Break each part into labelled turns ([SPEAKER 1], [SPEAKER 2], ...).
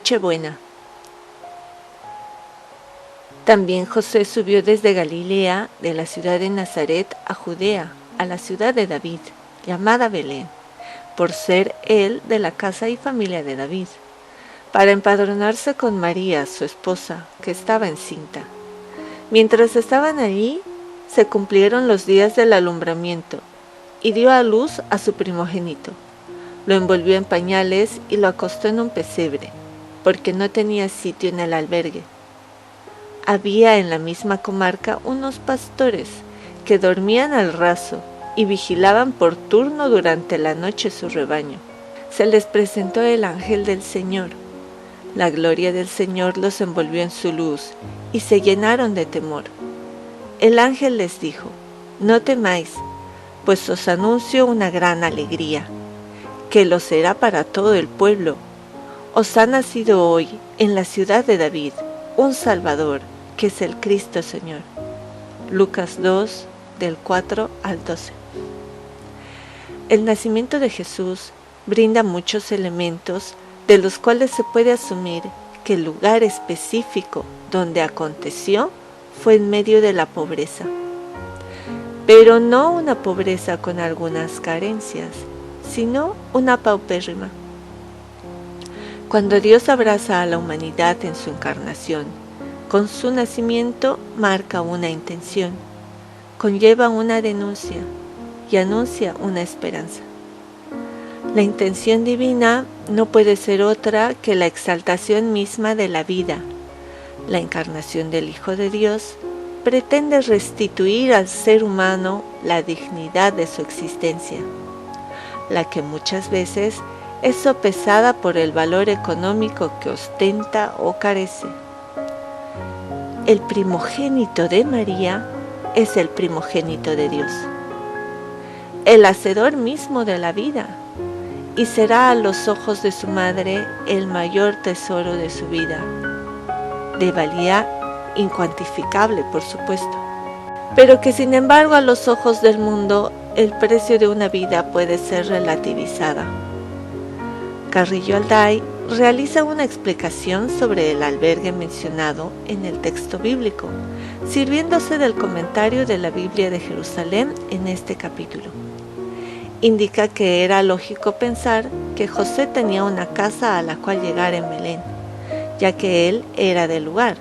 [SPEAKER 1] Nochebuena. También José subió desde Galilea, de la ciudad de Nazaret, a Judea, a la ciudad de David, llamada Belén, por ser él de la casa y familia de David, para empadronarse con María, su esposa, que estaba encinta. Mientras estaban allí, se cumplieron los días del alumbramiento, y dio a luz a su primogénito. Lo envolvió en pañales y lo acostó en un pesebre, porque no tenía sitio en el albergue. Había en la misma comarca unos pastores que dormían al raso y vigilaban por turno durante la noche su rebaño. Se les presentó el ángel del Señor. La gloria del Señor los envolvió en su luz y se llenaron de temor. El ángel les dijo: «No temáis, pues os anuncio una gran alegría, que lo será para todo el pueblo. Os ha nacido hoy en la ciudad de David un Salvador, que es el Cristo Señor». Lucas 2, del 4 al 12. El nacimiento de Jesús brinda muchos elementos de los cuales se puede asumir que el lugar específico donde aconteció fue en medio de la pobreza. Pero no una pobreza con algunas carencias, sino una paupérrima. Cuando Dios abraza a la humanidad en su encarnación, con su nacimiento marca una intención, conlleva una denuncia y anuncia una esperanza. La intención divina no puede ser otra que la exaltación misma de la vida. La encarnación del Hijo de Dios pretende restituir al ser humano la dignidad de su existencia, la que muchas veces es sopesada por el valor económico que ostenta o carece. El primogénito de María es el primogénito de Dios, el hacedor mismo de la vida, y será a los ojos de su madre el mayor tesoro de su vida, de valía incuantificable, por supuesto, pero que sin embargo a los ojos del mundo el precio de una vida puede ser relativizada. Carrillo Alday realiza una explicación sobre el albergue mencionado en el texto bíblico, sirviéndose del comentario de la Biblia de Jerusalén en este capítulo. Indica que era lógico pensar que José tenía una casa a la cual llegar en Belén, ya que él era del lugar,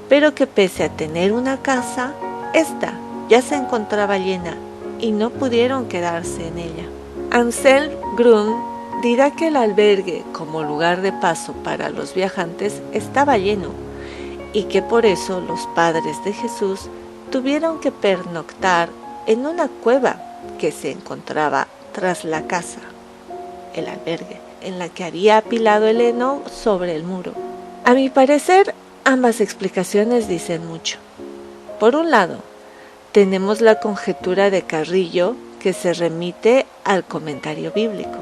[SPEAKER 1] pero que pese a tener una casa, ésta ya se encontraba llena y no pudieron quedarse en ella. Anselm Grün dirá que el albergue, como lugar de paso para los viajantes, estaba lleno y que por eso los padres de Jesús tuvieron que pernoctar en una cueva que se encontraba tras la casa, el albergue, en la que había apilado el heno sobre el muro. A mi parecer, ambas explicaciones dicen mucho. Por un lado, tenemos la conjetura de Carrillo que se remite al comentario bíblico.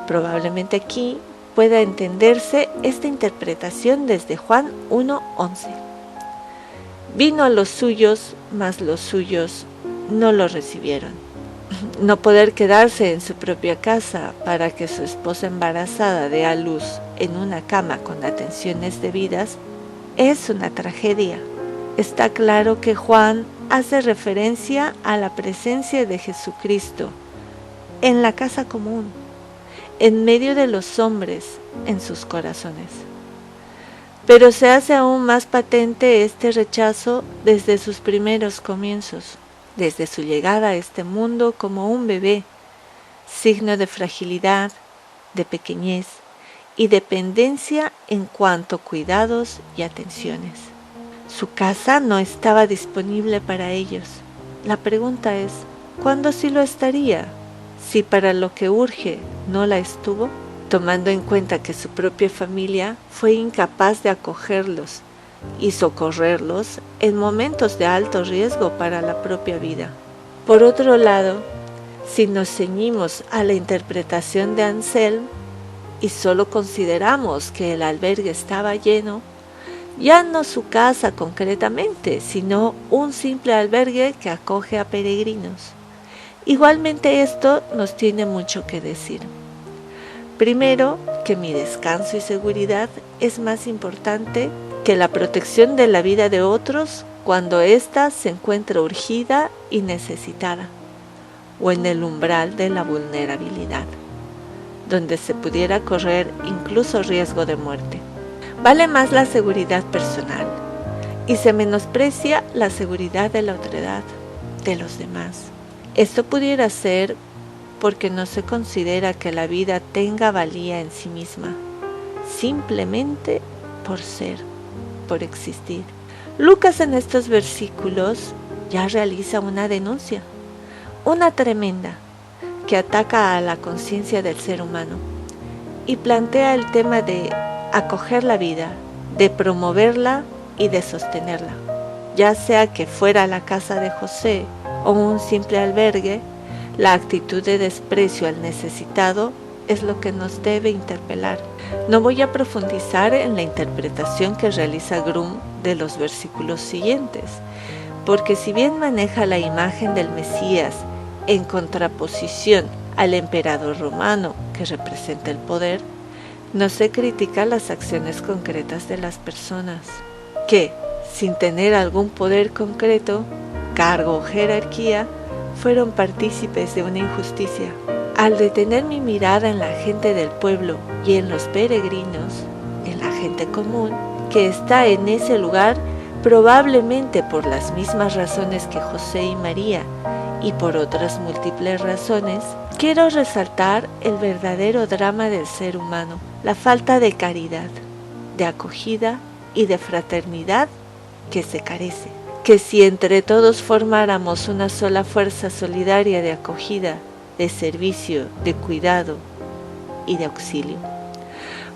[SPEAKER 1] Probablemente aquí pueda entenderse esta interpretación desde Juan 1:11. Vino a los suyos, mas los suyos no lo recibieron. No poder quedarse en su propia casa para que su esposa embarazada dé a luz en una cama con atenciones debidas es una tragedia. Está claro que Juan hace referencia a la presencia de Jesucristo en la casa común, en medio de los hombres, en sus corazones. Pero se hace aún más patente este rechazo desde sus primeros comienzos, desde su llegada a este mundo como un bebé, signo de fragilidad, de pequeñez y dependencia en cuanto a cuidados y atenciones. Su casa no estaba disponible para ellos. La pregunta es, ¿cuándo sí lo estaría? Si para lo que urge no la estuvo, tomando en cuenta que su propia familia fue incapaz de acogerlos y socorrerlos en momentos de alto riesgo para la propia vida. Por otro lado, si nos ceñimos a la interpretación de Anselm y solo consideramos que el albergue estaba lleno, ya no su casa concretamente, sino un simple albergue que acoge a peregrinos. Igualmente esto nos tiene mucho que decir. Primero, que mi descanso y seguridad es más importante que la protección de la vida de otros cuando ésta se encuentra urgida y necesitada, o en el umbral de la vulnerabilidad, donde se pudiera correr incluso riesgo de muerte. Vale más la seguridad personal y se menosprecia la seguridad de la otredad, de los demás. Esto pudiera ser porque no se considera que la vida tenga valía en sí misma, simplemente por ser, por existir. Lucas en estos versículos ya realiza una denuncia, una tremenda, que ataca a la conciencia del ser humano y plantea el tema de acoger la vida, de promoverla y de sostenerla. Ya sea que fuera la casa de José o un simple albergue, la actitud de desprecio al necesitado es lo que nos debe interpelar. No voy a profundizar en la interpretación que realiza Grum de los versículos siguientes, porque si bien maneja la imagen del Mesías en contraposición al emperador romano que representa el poder, no se critica las acciones concretas de las personas, que, sin tener algún poder concreto, cargo o jerarquía, fueron partícipes de una injusticia. Al detener mi mirada en la gente del pueblo y en los peregrinos, en la gente común, que está en ese lugar probablemente por las mismas razones que José y María y por otras múltiples razones, quiero resaltar el verdadero drama del ser humano, la falta de caridad, de acogida y de fraternidad que se carece. Que si entre todos formáramos una sola fuerza solidaria de acogida, de servicio, de cuidado y de auxilio,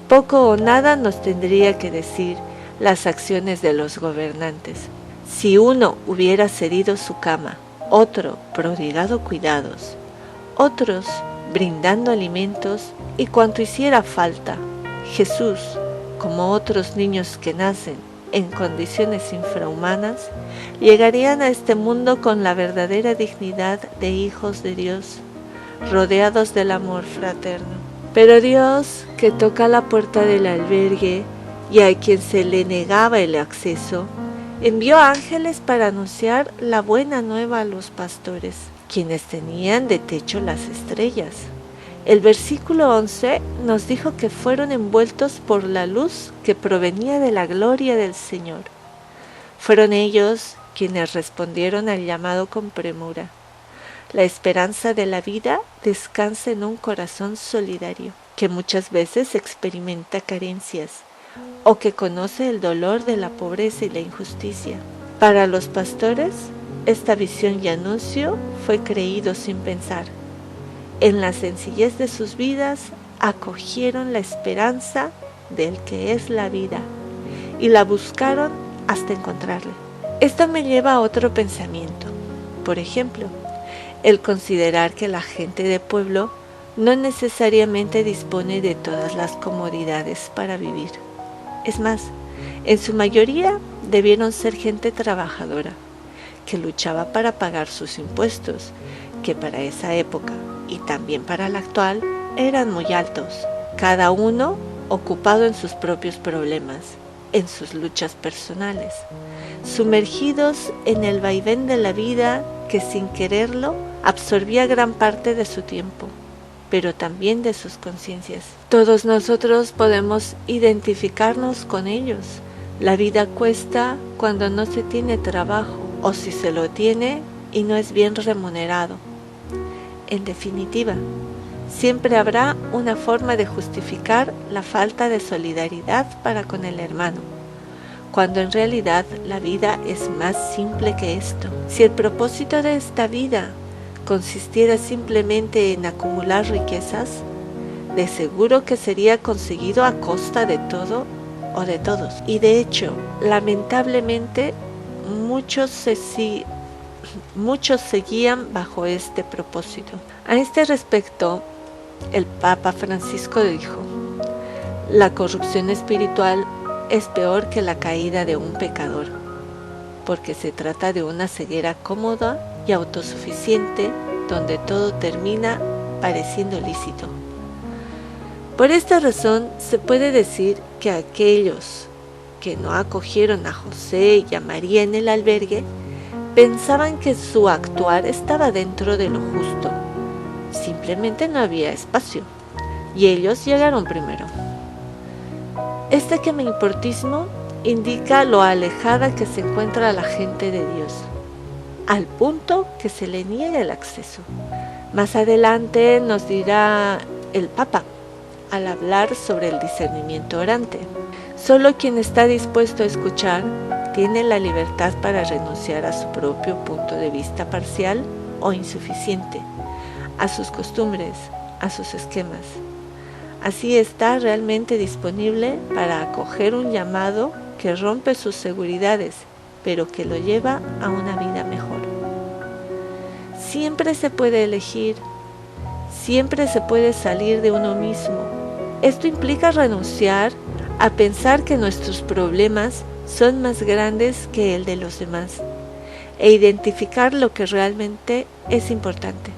[SPEAKER 1] poco o nada nos tendría que decir las acciones de los gobernantes. Si uno hubiera cedido su cama, otro prodigado cuidados, otros brindando alimentos y cuanto hiciera falta, Jesús, como otros niños que nacen en condiciones infrahumanas, llegarían a este mundo con la verdadera dignidad de hijos de Dios, rodeados del amor fraterno. Pero Dios, que toca la puerta del albergue y a quien se le negaba el acceso, envió ángeles para anunciar la buena nueva a los pastores, quienes tenían de techo las estrellas. El versículo 11 nos dijo que fueron envueltos por la luz que provenía de la gloria del Señor. Fueron ellos quienes respondieron al llamado con premura. La esperanza de la vida descansa en un corazón solidario, que muchas veces experimenta carencias, o que conoce el dolor de la pobreza y la injusticia. Para los pastores, esta visión y anuncio fue creído sin pensar. En la sencillez de sus vidas acogieron la esperanza del que es la vida y la buscaron hasta encontrarla. Esto me lleva a otro pensamiento. Por ejemplo, el considerar que la gente de pueblo no necesariamente dispone de todas las comodidades para vivir. Es más, en su mayoría debieron ser gente trabajadora, que luchaba para pagar sus impuestos, que para esa época y también para la actual eran muy altos, cada uno ocupado en sus propios problemas, en sus luchas personales, sumergidos en el vaivén de la vida que sin quererlo absorbía gran parte de su tiempo, pero también de sus conciencias. Todos nosotros podemos identificarnos con ellos. La vida cuesta cuando no se tiene trabajo, o si se lo tiene y no es bien remunerado. En definitiva, siempre habrá una forma de justificar la falta de solidaridad para con el hermano, cuando en realidad la vida es más simple que esto. Si el propósito de esta vida consistiera simplemente en acumular riquezas, de seguro que sería conseguido a costa de todo o de todos. Y de hecho, lamentablemente, muchos seguían bajo este propósito. A este respecto, el Papa Francisco dijo: la corrupción espiritual es peor que la caída de un pecador, porque se trata de una ceguera cómoda y autosuficiente donde todo termina pareciendo lícito. Por esta razón se puede decir que aquellos que no acogieron a José y a María en el albergue pensaban que su actuar estaba dentro de lo justo. Simplemente no había espacio y ellos llegaron primero. Este quemeimportismo indica lo alejada que se encuentra la gente de Dios, al punto que se le niega el acceso. Más adelante nos dirá el Papa, al hablar sobre el discernimiento orante. Solo quien está dispuesto a escuchar tiene la libertad para renunciar a su propio punto de vista parcial o insuficiente, a sus costumbres, a sus esquemas. Así está realmente disponible para acoger un llamado que rompe sus seguridades, pero que lo lleva a una vida mejor. Siempre se puede elegir, siempre se puede salir de uno mismo. Esto implica renunciar a pensar que nuestros problemas son más grandes que el de los demás e identificar lo que realmente es importante,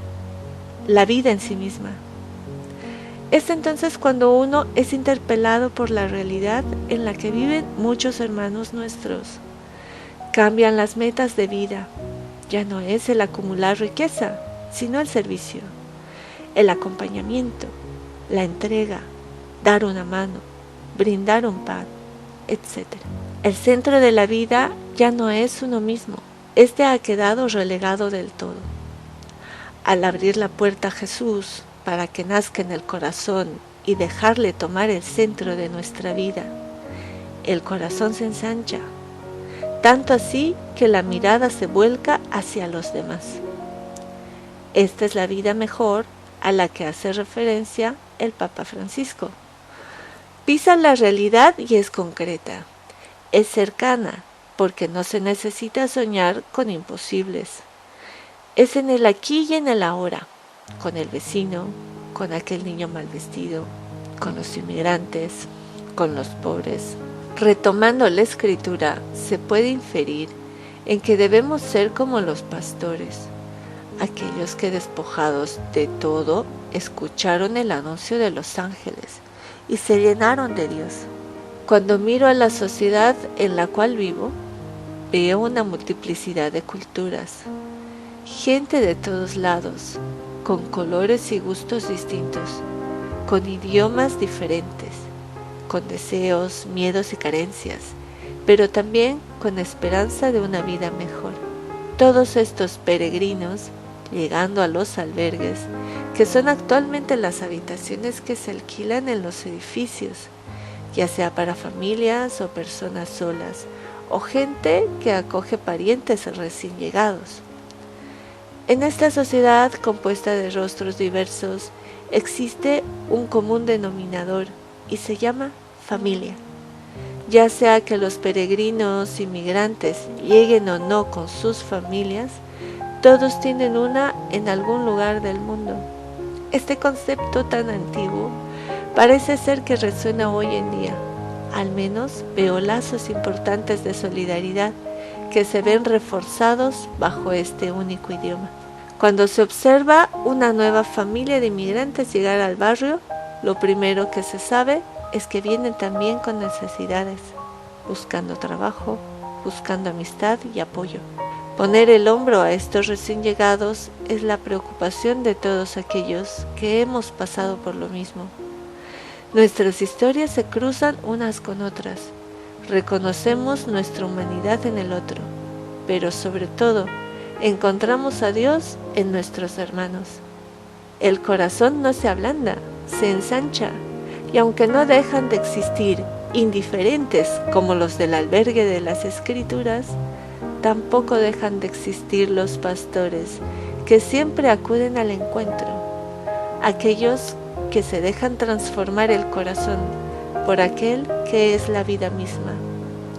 [SPEAKER 1] la vida en sí misma. Es entonces cuando uno es interpelado por la realidad en la que viven muchos hermanos nuestros. Cambian las metas de vida. Ya no es el acumular riqueza, sino el servicio, el acompañamiento, la entrega, dar una mano, brindar un pan, etc. El centro de la vida ya no es uno mismo. Este ha quedado relegado del todo. Al abrir la puerta a Jesús para que nazca en el corazón y dejarle tomar el centro de nuestra vida, el corazón se ensancha, tanto así que la mirada se vuelca hacia los demás. Esta es la vida mejor a la que hace referencia el Papa Francisco. Pisa la realidad y es concreta, es cercana, porque no se necesita soñar con imposibles. Es en el aquí y en el ahora, con el vecino, con aquel niño mal vestido, con los inmigrantes, con los pobres. Retomando la escritura, se puede inferir en que debemos ser como los pastores, aquellos que despojados de todo escucharon el anuncio de los ángeles y se llenaron de Dios. Cuando miro a la sociedad en la cual vivo, veo una multiplicidad de culturas, gente de todos lados, con colores y gustos distintos, con idiomas diferentes, con deseos, miedos y carencias, pero también con esperanza de una vida mejor. Todos estos peregrinos, llegando a los albergues, que son actualmente las habitaciones que se alquilan en los edificios, ya sea para familias o personas solas, o gente que acoge parientes recién llegados. En esta sociedad compuesta de rostros diversos, existe un común denominador y se llama familia. Ya sea que los peregrinos inmigrantes lleguen o no con sus familias, todos tienen una en algún lugar del mundo. Este concepto tan antiguo parece ser que resuena hoy en día. Al menos veo lazos importantes de solidaridad que se ven reforzados bajo este único idioma. Cuando se observa una nueva familia de inmigrantes llegar al barrio, lo primero que se sabe es que vienen también con necesidades, buscando trabajo, buscando amistad y apoyo. Poner el hombro a estos recién llegados es la preocupación de todos aquellos que hemos pasado por lo mismo. Nuestras historias se cruzan unas con otras. Reconocemos nuestra humanidad en el otro, pero sobre todo, encontramos a Dios en nuestros hermanos. El corazón no se ablanda, se ensancha, y aunque no dejan de existir indiferentes como los del albergue de las Escrituras, tampoco dejan de existir los pastores que siempre acuden al encuentro, aquellos que se dejan transformar el corazón por aquel que es la vida misma,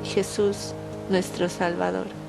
[SPEAKER 1] Jesús, nuestro Salvador.